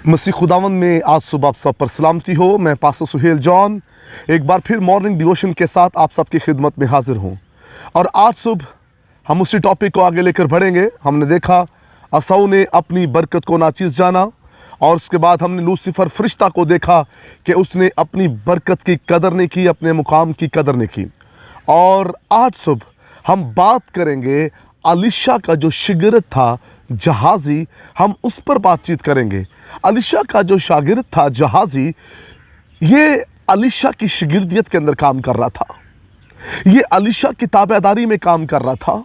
मसीह खुदावंद में आज सुबह आप सब पर सलामती हो। मैं पास्टर सुहेल जॉन एक बार फिर मॉर्निंग डिवोशन के साथ आप सबकी खिदमत में हाजिर हूँ। और आज सुबह हम उसी टॉपिक को आगे लेकर बढ़ेंगे। हमने देखा असौ ने अपनी बरकत को नाचीज़ जाना, और उसके बाद हमने लूसीफर फरिश्ता को देखा कि उसने अपनी बरकत की कदर नहीं की, अपने मुकाम की कदर नहीं की। और आज सुबह हम बात करेंगे अलीशा का जो शागिर्द था जहाज़ी, हम उस पर बातचीत करेंगे। अलीशा का जो शागिर्द था जहाज़ी, ये अलीशा की शागिर्दियत के अंदर काम कर रहा था, ये अलीशा की ताबेदारी में काम कर रहा था।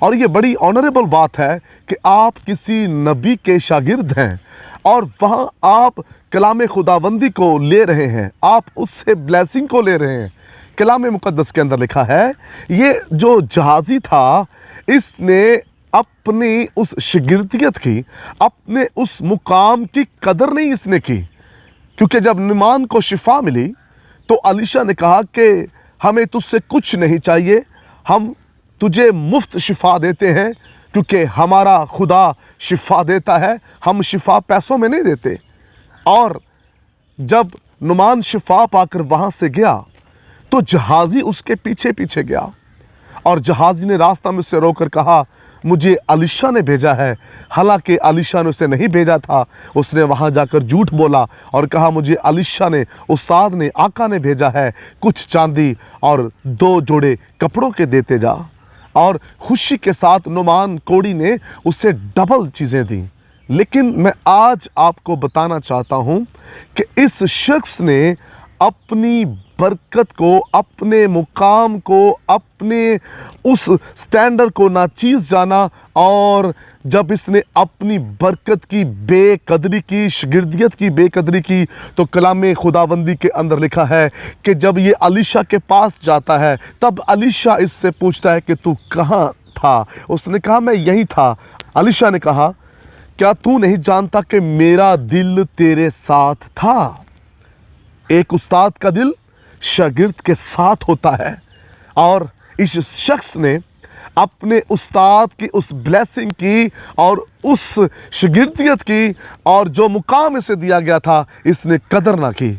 और ये बड़ी ऑनरेबल बात है कि आप किसी नबी के शागिर्द हैं और वहाँ आप कलाम खुदाबंदी को ले रहे हैं, आप उससे ब्लेसिंग को ले रहे हैं। कलाम मुकद्दस के अंदर लिखा है ये जो जहाज़ी था, इसने अपनी उस शागिर्दियत की, अपने उस मुकाम की कदर नहीं इसने की। क्योंकि जब नुमान को शिफा मिली तो अलीशा ने कहा कि हमें तुझसे कुछ नहीं चाहिए, हम तुझे मुफ्त शिफा देते हैं, क्योंकि हमारा खुदा शिफा देता है, हम शिफा पैसों में नहीं देते। और जब नुमान शिफा पाकर वहाँ से गया तो जहाज़ी उसके पीछे पीछे गया, और जहाज़ी ने रास्ता में उससे रोककर कहा मुझे अलीशा ने भेजा है। हालांकि अलीशा ने उसे नहीं भेजा था, उसने वहाँ जाकर झूठ बोला और कहा मुझे अलीशा ने, उस्ताद ने, आका ने भेजा है, कुछ चांदी और 2 जोड़े कपड़ों के देते जा। और खुशी के साथ नुमान कोड़ी ने उसे डबल चीज़ें दी। लेकिन मैं आज आपको बताना चाहता हूँ कि इस शख्स ने अपनी बरकत को, अपने मुकाम को, अपने उस स्टैंडर्ड को नाचीज़ जाना। और जब इसने अपनी बरकत की बेकदरी की, शागिर्दियत की बेकदरी की, तो कलाम खुदाबंदी के अंदर लिखा है कि जब ये अलीशा के पास जाता है तब अलीशा इससे पूछता है कि तू कहाँ था। उसने कहा मैं यहीं था। अलीशा ने कहा क्या तू नहीं जानता कि मेरा दिल तेरे साथ था। एक उस्ताद का दिल शागिर्द के साथ होता है। और इस शख्स ने अपने उस्ताद की उस ब्लेसिंग की और उस शागिर्दियत की, और जो मुकाम इसे दिया गया था इसने कदर ना की।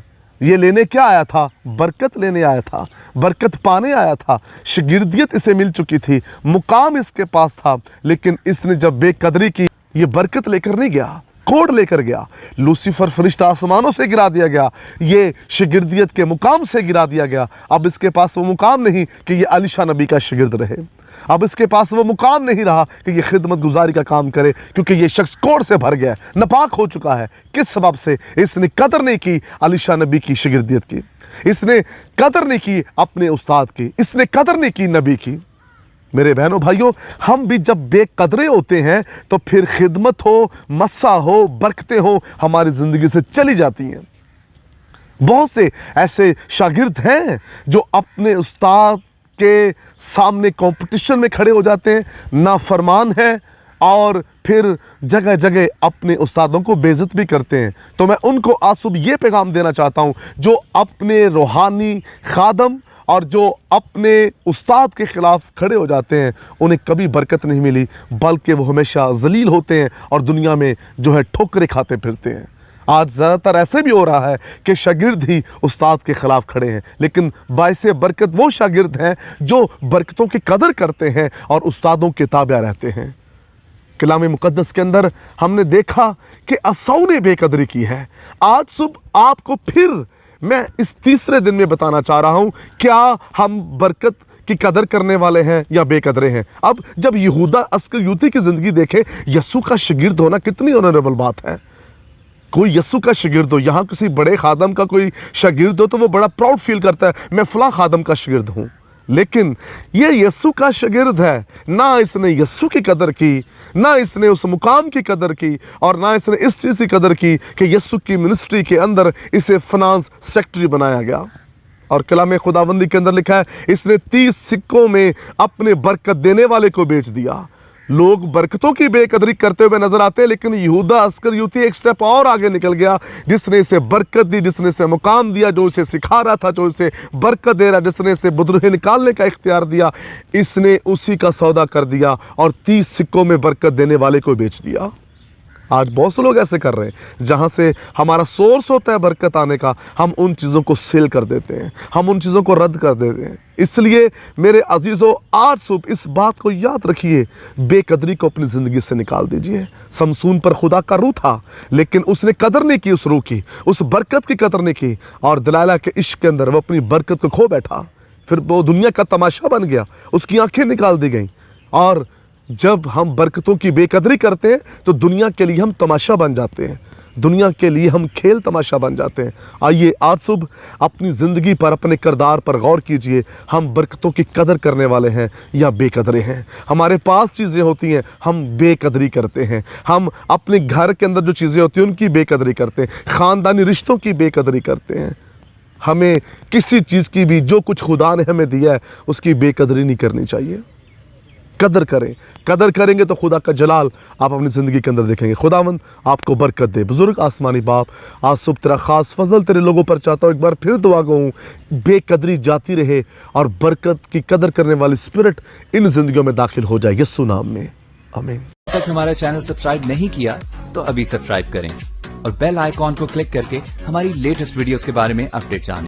ये लेने क्या आया था? बरकत लेने आया था, बरकत पाने आया था। शागिर्दियत इसे मिल चुकी थी, मुकाम इसके पास था, लेकिन इसने जब बेकदरी की, ये बरकत लेकर नहीं गया, कोड लेकर गया। लूसीफर फरिश्ता आसमानों से गिरा दिया गया, ये शागिर्दियत के मुकाम से गिरा दिया गया। अब इसके पास वो मुकाम नहीं कि ये अलीशा नबी का शागिर्द रहे। अब इसके पास वो मुकाम नहीं रहा कि ये खिदमत गुजारी का काम करे, क्योंकि ये शख्स कोड से भर गया, नापाक हो चुका है। किस सबब से? इसने कदर नहीं की अलीशा नबी की शागिर्दियत की, इसने कदर नहीं की अपने उस्ताद की, इसने कदर नहीं की नबी की। मेरे बहनों भाइयों, हम भी जब बेकदरे होते हैं तो फिर खिदमत हो, मस्सा हो, बरकतें हो, हमारी ज़िंदगी से चली जाती हैं। बहुत से ऐसे शागिर्द हैं जो अपने उस्ताद के सामने कंपटीशन में खड़े हो जाते हैं, नाफरमान है, और फिर जगह जगह अपने उस्तादों को बेइज्जत भी करते हैं। तो मैं उनको आज सुबह ये पैगाम देना चाहता हूँ, जो अपने रूहानी खादम और जो अपने उस्ताद के ख़िलाफ़ खड़े हो जाते हैं, उन्हें कभी बरकत नहीं मिली, बल्कि वो हमेशा ज़लील होते हैं और दुनिया में जो है ठोकरें खाते फिरते हैं। आज ज़्यादातर ऐसे भी हो रहा है कि शागिर्द ही उस्ताद के ख़िलाफ़ खड़े हैं, लेकिन बाइसे बरकत वो शागिर्द हैं जो बरकतों की कदर करते हैं और उस्तादों के ताबे रहते हैं। कलाम मुकद्दस के अंदर हमने देखा कि असौ ने बेकदरी की है। आज सुबह आपको फिर मैं इस तीसरे दिन में बताना चाह रहा हूं, क्या हम बरकत की कदर करने वाले हैं या बेकदरे हैं। अब जब यहूदा अस्करियोती की ज़िंदगी देखे, यस्सु का शागिर्द होना कितनी ऑनरेबल बात है। कोई यस्सु का शागिर्द हो, यहाँ किसी बड़े खादम का कोई शागिर्द हो तो वो बड़ा प्राउड फील करता है, मैं फ़लाँ खादम का शागिर्द हूँ। लेकिन ये यस्सु का शागिर्द है, ना इसने यस्सु की कदर की, ना इसने उस मुकाम की कदर की, और ना इसने इस चीज़ की कदर की कि यस्सु की मिनिस्ट्री के अंदर इसे फाइनेंस सेक्रेटरी बनाया गया। और कलाम खुदाबंदी के अंदर लिखा है इसने 30 सिक्कों में अपने बरकत देने वाले को बेच दिया। लोग बरकतों की बेकदरी करते हुए नजर आते हैं, लेकिन यहूदा अस्करियोती एक स्टेप और आगे निकल गया, जिसने इसे बरकत दी, जिसने इसे मुकाम दिया, जो इसे सिखा रहा था, जो इसे बरकत दे रहा, जिसने इसे बुदरुहे निकालने का इख्तियार दिया, इसने उसी का सौदा कर दिया और 30 सिक्कों में बरकत देने वाले को बेच दिया। आज बहुत से लोग ऐसे कर रहे हैं, जहाँ से हमारा सोर्स होता है बरकत आने का, हम उन चीज़ों को सेल कर देते हैं, हम उन चीज़ों को रद्द कर देते हैं। इसलिए मेरे अजीज़ों, आज सुबह इस बात को याद रखिए, बेकदरी को अपनी ज़िंदगी से निकाल दीजिए। समसून पर खुदा का रूह था, लेकिन उसने कदर नहीं की उस रूह की, उस बरकत की कदर नहीं की, और दलाइला के इश्क के अंदर वो अपनी बरकत को खो बैठा। फिर वो दुनिया का तमाशा बन गया, उसकी आंखें निकाल दी गईं। और जब हम बरकतों की बेकदरी करते हैं तो दुनिया के लिए हम तमाशा बन जाते हैं, दुनिया के लिए हम खेल तमाशा बन जाते हैं। आइए आज सुबह अपनी ज़िंदगी पर, अपने किरदार पर गौर कीजिए। हम बरकतों की कदर करने वाले हैं या बेकदरे हैं? हमारे पास चीज़ें होती हैं, हम बेकदरी करते हैं। हम अपने घर के अंदर जो चीज़ें होती हैं उनकी बेकदरी करते हैं, ख़ानदानी रिश्तों की बेकदरी करते हैं। हमें किसी चीज़ की भी, जो कुछ खुदा ने हमें दिया है, उसकी बेकदरी नहीं करनी चाहिए। कदर करें, कदर करेंगे तो खुदा का जलाल आप अपनी ज़िंदगी के अंदर देखेंगे। खुदावंद आपको बरकत दे। बुज़ुर्ग आसमानी बाप, आज सुबह तेरा ख़ास फजल तेरे लोगों पर चाहता हूँ, एक बार फिर दुआ कहूँ, बेकदरी जाती रहे और बरकत की कदर करने वाली स्पिरिट इन ज़िंदगियों में दाखिल हो जाए, यीशु नाम में, आमीन। अब तक हमारा चैनल सब्सक्राइब नहीं किया तो अभी सब्सक्राइब करें और बेल आइकॉन को क्लिक करके हमारी लेटेस्ट वीडियोस के बारे में अपडेट जानें।